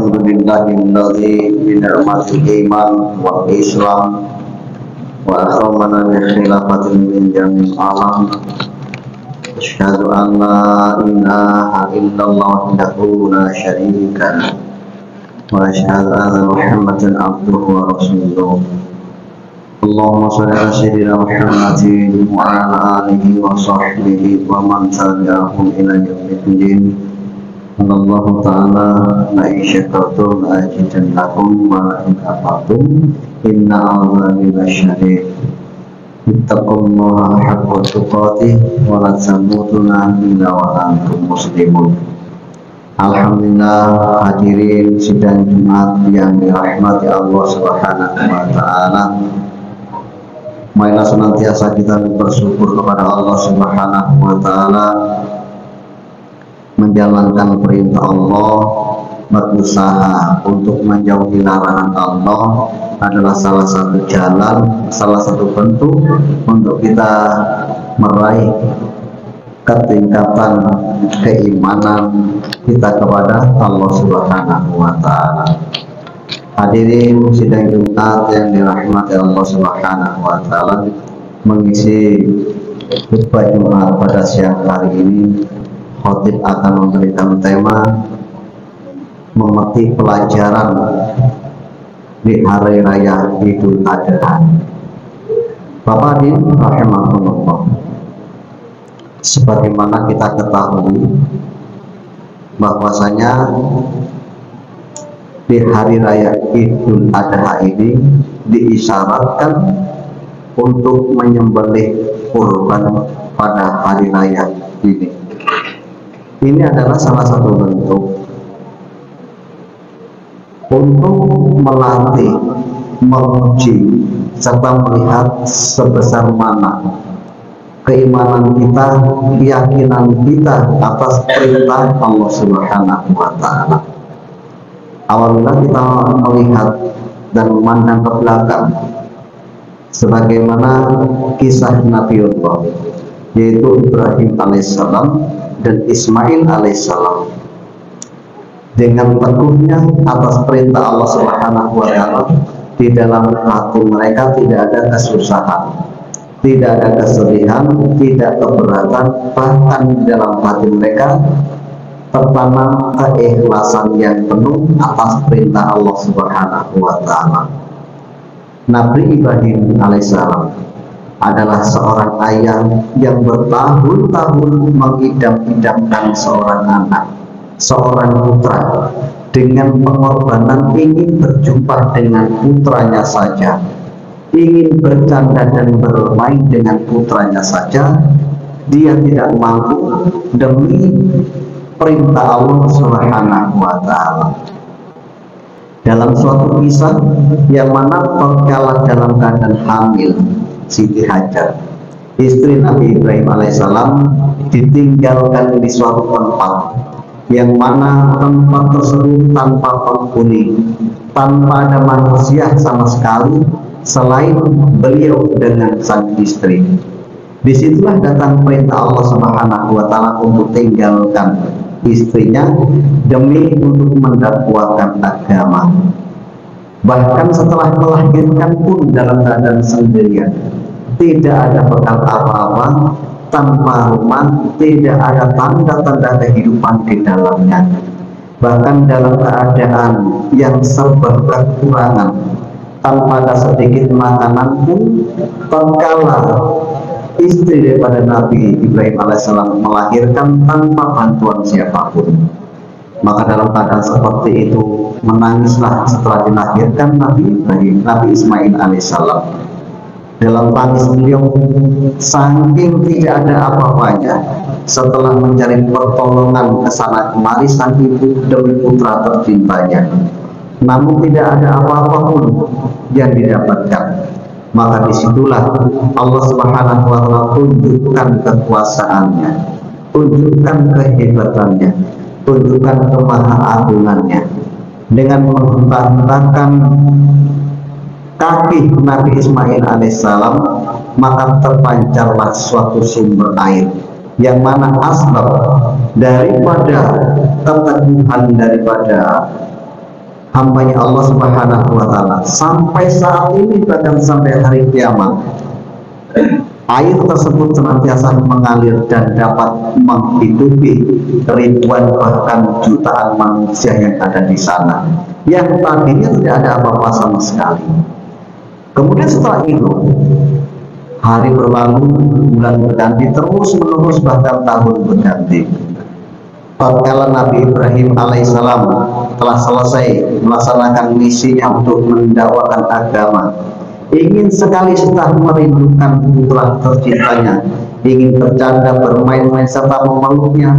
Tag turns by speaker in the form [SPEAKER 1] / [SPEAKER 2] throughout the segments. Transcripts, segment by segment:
[SPEAKER 1] Alhamdulillahilladzi binirmatil iman wal islam wa akramana bi khilafatin min jamil alam. Asyhadu an la ilaha illallah wahdahu la syarika lah wa asyhadu anna Muhammadan abduhu wa rasuluh. Allahumma shalli ala sayyidina Muhammadin wa ala alihi wa sahbihi wa man tabi'ahum ila yaumiddin. Allah Ta'ala la in syakartum la azidannakum wa la in kafartum inna 'adzabi lasyadid. Ittaqullaha haqqa tuqatih wa la tamutunna illa wa antum muslimun. Alhamdulillah, hadirin sidang Jumat yang dirahmati Allah Subhanahu wa taala. Marilah senantiasa kita bersyukur kepada Allah Subhanahu wa taala. Menjalankan perintah Allah, berusaha untuk menjauhi larangan Allah adalah salah satu jalan, salah satu bentuk untuk kita meraih ketingkatan keimanan kita kepada Allah Subhanahu wa taala. Hadirin sidang Jumat yang dirahmati Allah Subhanahu wa taala, mengisi khutbah Jumat pada siang hari ini, khotib akan memberikan tema memetik pelajaran di hari raya Idul Adha. Bapak hadirin rahimahumullah, sebagaimana kita ketahui bahwasanya di hari raya Idul Adha ini diisyaratkan untuk menyembelih kurban pada hari raya ini. Ini adalah salah satu bentuk untuk melatih, menguji, serta melihat sebesar mana keimanan kita, keyakinan kita atas perintah Allah Subhanahu wa taala. Awalnya kita melihat dan memandang ke belakang sebagaimana kisah Nabiullah, yaitu Ibrahim alaihissalam dan Ismail alaihissalam. Dengan teguhnya atas perintah Allah Subhanahu wa taala, di dalam hati mereka tidak ada kesusahan, tidak ada kesedihan, tidak keberatan, bahkan di dalam hati mereka tertanam keikhlasan yang penuh atas perintah Allah Subhanahu wa taala. Nabi Ibrahim alaihissalam adalah seorang ayah yang bertahun-tahun mengidam-idamkan seorang anak, seorang putra, dengan pengorbanan ingin berjumpa dengan putranya saja, ingin bercanda dan bermain dengan putranya saja, dia tidak mampu demi perintah Allah Subhanahu wa taala. Dalam suatu kisah yang mana tatkala dalam keadaan hamil, Siti Hajar, istri Nabi Ibrahim alaihissalam, ditinggalkan di suatu tempat yang mana tempat tersebut tanpa penghuni, tanpa ada manusia sama sekali selain beliau dengan sang istri. Disitulah datang perintah Allah Subhanahu wa taala untuk tinggalkan istrinya demi untuk mendakwakan agama. Bahkan setelah melahirkan pun dalam keadaan sendirian, tidak ada bekal apa-apa, tanpa rumah, tidak ada tanda-tanda kehidupan di dalamnya. Bahkan dalam keadaan yang serba kekurangan, tanpa ada sedikit makanan pun, tatkala istri daripada Nabi Ibrahim alaihissalam melahirkan tanpa bantuan siapapun, maka dalam keadaan seperti itu menangislah setelah dilahirkan Nabi Ismail alaihissalam. Dalam tangis beliau saking tidak ada apa-apanya, setelah mencari pertolongan kesana kemari sang ibu demi putra tercintanya, namun tidak ada apa-apa pun yang didapatkan. Maka disitulah Allah Subhanahu wa taala tunjukkan kekuasaannya, tunjukkan kehebatannya, tunjukkan kemahaagungannya dengan menghentakkan kaki Nabi Ismail alaihissalam, maka terpancarlah suatu sumber air yang mana asbab daripada keteguhan daripada hambanya Allah Subhanahu wa Ta'ala. Sampai saat ini, bahkan sampai hari kiamat, air tersebut senantiasa mengalir dan dapat menghidupi ribuan bahkan jutaan manusia yang ada di sana, yang tadinya tidak ada apa-apa sama sekali. Kemudian setelah itu, hari berlalu, bulan berganti, terus menerus bahkan tahun berganti. Tatkala Nabi Ibrahim alaihissalam telah selesai melaksanakan misinya untuk mendakwakan agama, ingin sekali setelah merindukan putra tercintanya, ingin bercanda, bermain-main serta memeluknya,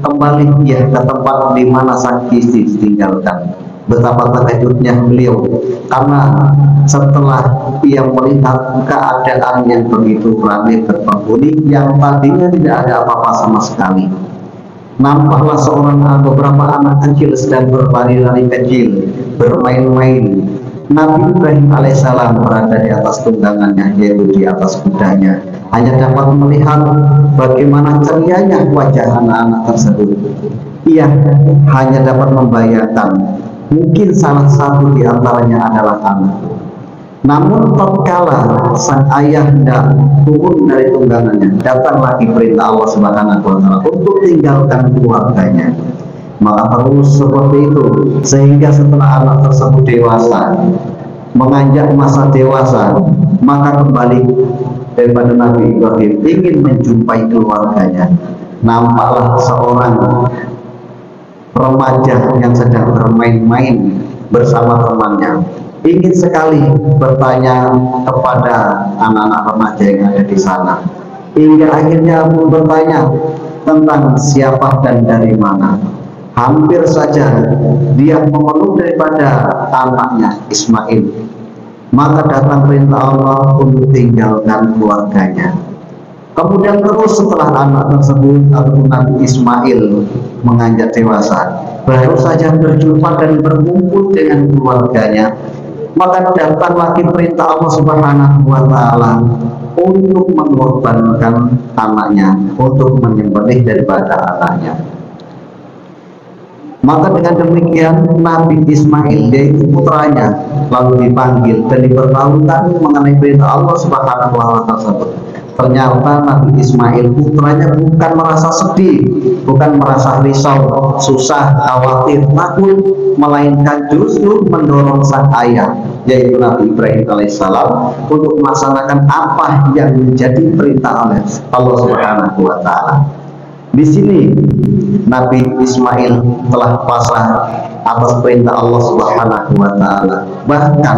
[SPEAKER 1] kembali ia ke tempat di mana sang istri ditinggalkan. Betapa terkejutnya beliau karena setelah ia melihat keadaan yang begitu ramai berpenghuni yang tadinya tidak ada apa-apa sama sekali. Nampaklah beberapa anak kecil sedang berlari-lari kecil, bermain-main. Nabi Ibrahim alaihissalam berada di atas tunggangannya, yaitu di atas kudanya, hanya dapat melihat bagaimana cerianya wajah anak-anak tersebut. Ia hanya dapat membayangkan mungkin salah satu di antaranya adalah anak. Namun tatkala sang ayah hendak turun dari tunggangannya, datang lagi perintah Allah Subhanahu wa Ta'ala untuk tinggalkan keluarganya. Maka terus seperti itu, sehingga setelah anak tersebut dewasa, menganjak masa dewasa, maka kembali daripada Nabi Ibrahim ingin menjumpai keluarganya. Nampaklah seorang remaja yang sedang bermain-main bersama temannya, ingin sekali bertanya kepada anak-anak remaja yang ada di sana, hingga akhirnya pun bertanya tentang siapa dan dari mana. Hampir saja dia memeluk daripada anaknya Ismail, maka datang perintah Allah untuk tinggalkan keluarganya. Kemudian terus setelah anak tersebut atau Nabi Ismail menganjak dewasa, baru saja berjumpa dan berkumpul dengan keluarganya, maka datang lagi perintah Allah Subhanahu wa Ta'ala untuk mengorbankan anaknya, untuk menyembelih daripada anaknya. Maka dengan demikian Nabi Ismail, yaitu putranya, lalu dipanggil dan diberitahukan mengenai perintah Allah Subhanahu wa Ta'ala tersebut. Ternyata Nabi Ismail putranya bukan merasa sedih, bukan merasa risau, susah, khawatir, takut, melainkan justru mendorong sang ayah, yaitu Nabi Ibrahim alaihissalam, untuk melaksanakan apa yang menjadi perintah oleh Allah Subhanahu wa Ta'ala. Di sini Nabi Ismail telah pasrah atas perintah Allah Subhanahu wa Ta'ala. Bahkan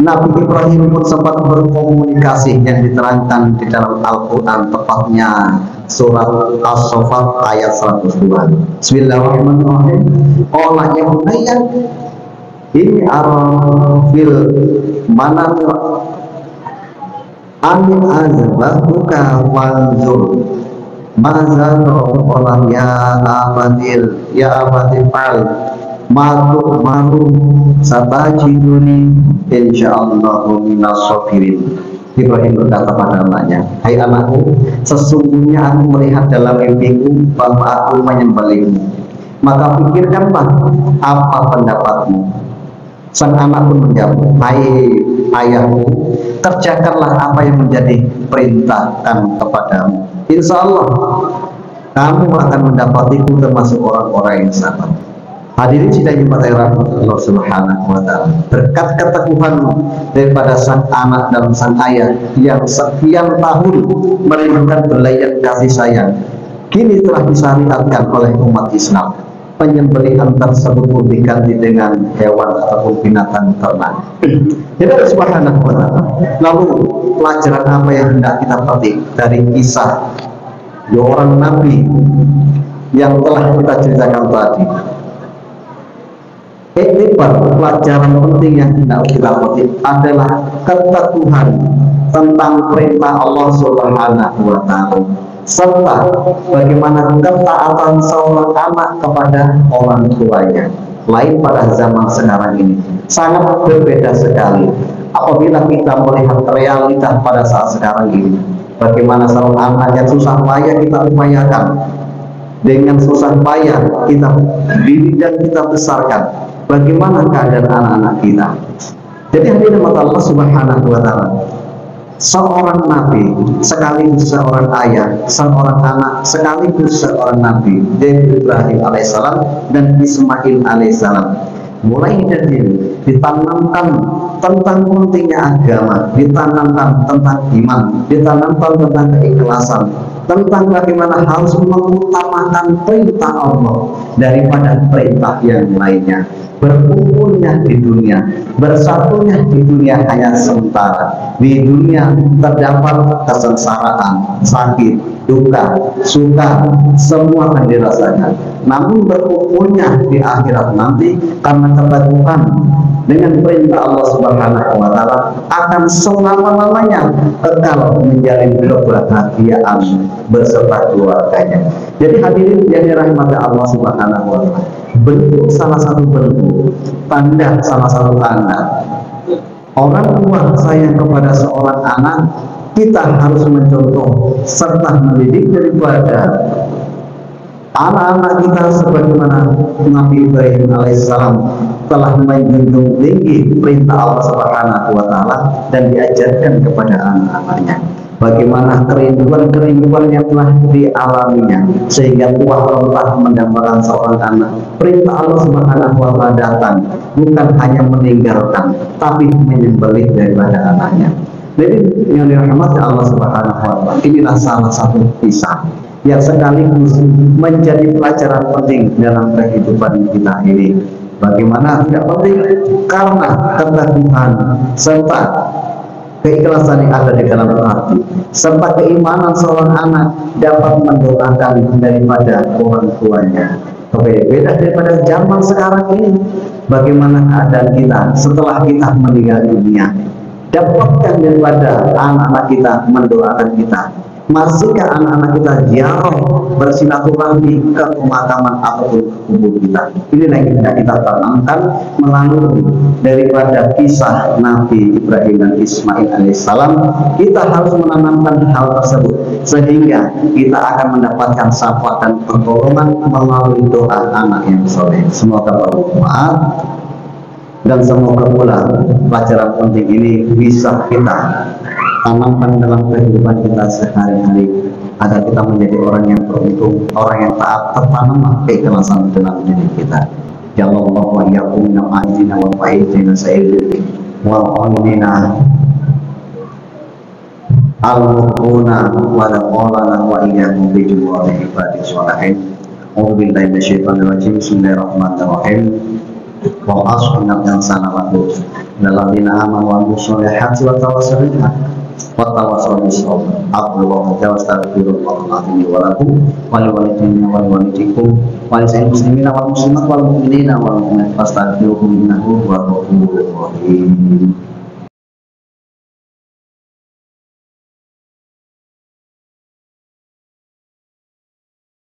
[SPEAKER 1] Nabi Ibrahim pun sempat berkomunikasi yang diterangkan di dalam Al-Quran, tepatnya surat As-Saffat ayat 102. Bismillahirrahmanirrahim. Qala ya bunayya inni ara fil manam an azbahuka wanzur maza qala ya abatil fa'al maru satajiduni insyaallahu minas sabirin. Ibrahim berkata pada anaknya, hai anakku, sesungguhnya aku melihat dalam mimpiku bahwa aku menyembelihmu, maka pikirkanlah apa pendapatmu. Sang anak pun menjawab, hai ayahku, kerjakanlah apa yang menjadi perintahkan kepadamu. Insya Allah kamu akan mendapatiku termasuk orang-orang yang sabar. Hadirin sidang Jumat Allah Subhanahu wa Ta'ala, berkat keteguhan daripada sang anak dan sang ayah yang sekian tahun merindukan belayan kasih sayang, kini telah disyariatkan oleh umat Islam. Penyembelihan tersebut pun diganti dengan hewan atau binatang ternak. Jadi Subhanahu wa Ta'ala. Lalu pelajaran apa yang hendak kita petik dari kisah dua orang nabi yang telah kita ceritakan tadi? Pelajaran penting yang hendak kita petik adalah keteguhan tentang perintah Allah Subhanahu wa Ta'ala, serta bagaimana ketaatan seorang anak kepada orang tuanya. Lain pada zaman sekarang ini, sangat berbeda sekali apabila kita melihat realita pada saat sekarang ini. Bagaimana seorang anak yang susah payah kita upayakan, dengan susah payah kita didik dan kita besarkan, bagaimana keadaan anak-anak kita. Jadi hadirin mata Allah Subhanahu wa taala, seorang nabi sekaligus seorang ayah, seorang anak sekaligus seorang nabi, yaitu Ibrahim alaihissalam dan Ismail alaihissalam. Mulai dari ditanamkan tentang pentingnya agama, ditanamkan tentang iman, ditanamkan tentang keikhlasan, tentang bagaimana harus mengutamakan perintah Allah daripada perintah yang lainnya. Berkumpulnya di dunia, bersatunya di dunia hanya sementara. Di dunia terdapat kesengsaraan, sakit, duka, suka, semua akan dirasakan. Namun berkumpulnya di akhirat nanti karena keteguhan dengan perintah Allah Subhanahu wa taala akan selama-lamanya kekal menjalin kebahagiaan beserta keluarganya. Jadi hadirin yang dirahmati Allah Subhanahu wa taala, bentuk salah satu bentuk tanda, salah satu tanda orang tua sayang kepada seorang anak, kita harus mencontoh serta mendidik daripada anak-anak kita sebagaimana Nabi Ibrahim alaihissalam telah menjunjung tinggi perintah Allah Subhanahu wa taala dan diajarkan kepada anak-anaknya. Bagaimana kerinduan-kerinduan yang telah dialaminya sehingga tua rentah mendapatkan seorang anak. Perintah Allah Subhanahu wa taala datang bukan hanya meninggalkan tapi menyembelih daripada anaknya. Jadi yang dirahmati Allah Subhanahu wa taala, inilah salah satu kisah yang sekaligus menjadi pelajaran penting dalam kehidupan kita ini. Bagaimana tidak penting? Karena keteguhan serta keikhlasan yang ada di dalam hati serta keimanan seorang anak dapat mendoakan daripada orang tuanya. Beda daripada zaman sekarang ini. Bagaimana keadaan kita setelah kita meninggal dunia? Dapatkah daripada anak-anak kita mendoakan kita? Masihkah anak-anak kita ziarah bersilaturahmi ke pemakaman ataupun ke kubur kita? Inilah yang kita tanamkan melalui daripada kisah Nabi Ibrahim dan Ismail alaihissalam. Kita harus menanamkan hal tersebut sehingga kita akan mendapatkan syafaat dan pertolongan melalui doa anak yang soleh. Semoga bermanfaat dan semoga pula pelajaran penting ini bisa kita tanamkan dalam kehidupan kita sehari-hari agar kita menjadi orang yang beruntung, orang yang taat, tertanam keikhlasan dalam diri kita. Ya Allah wa iyyakum min al-aidina wal faizina sayyidina wal aminina al-mutuna wa laqala wa iyyakum bi jumlatil ibadi sholihin. A'udzubillahi minasyaitonir rajim. Bismillahirrahmanirrahim. Wa asbunal insana wa lalladzina amanu wa amilus solihati wa tawassaw bil haqq wa tawassaw bis sabr. Aqulu wa astaghfirullah al-azim wa lakum wa li walidayna wa li walidikum wa li sa'il muslimina wal muslimat wal mu'minina wal mu'minat fastaghfiruhu innahu huwal ghafurur rahim.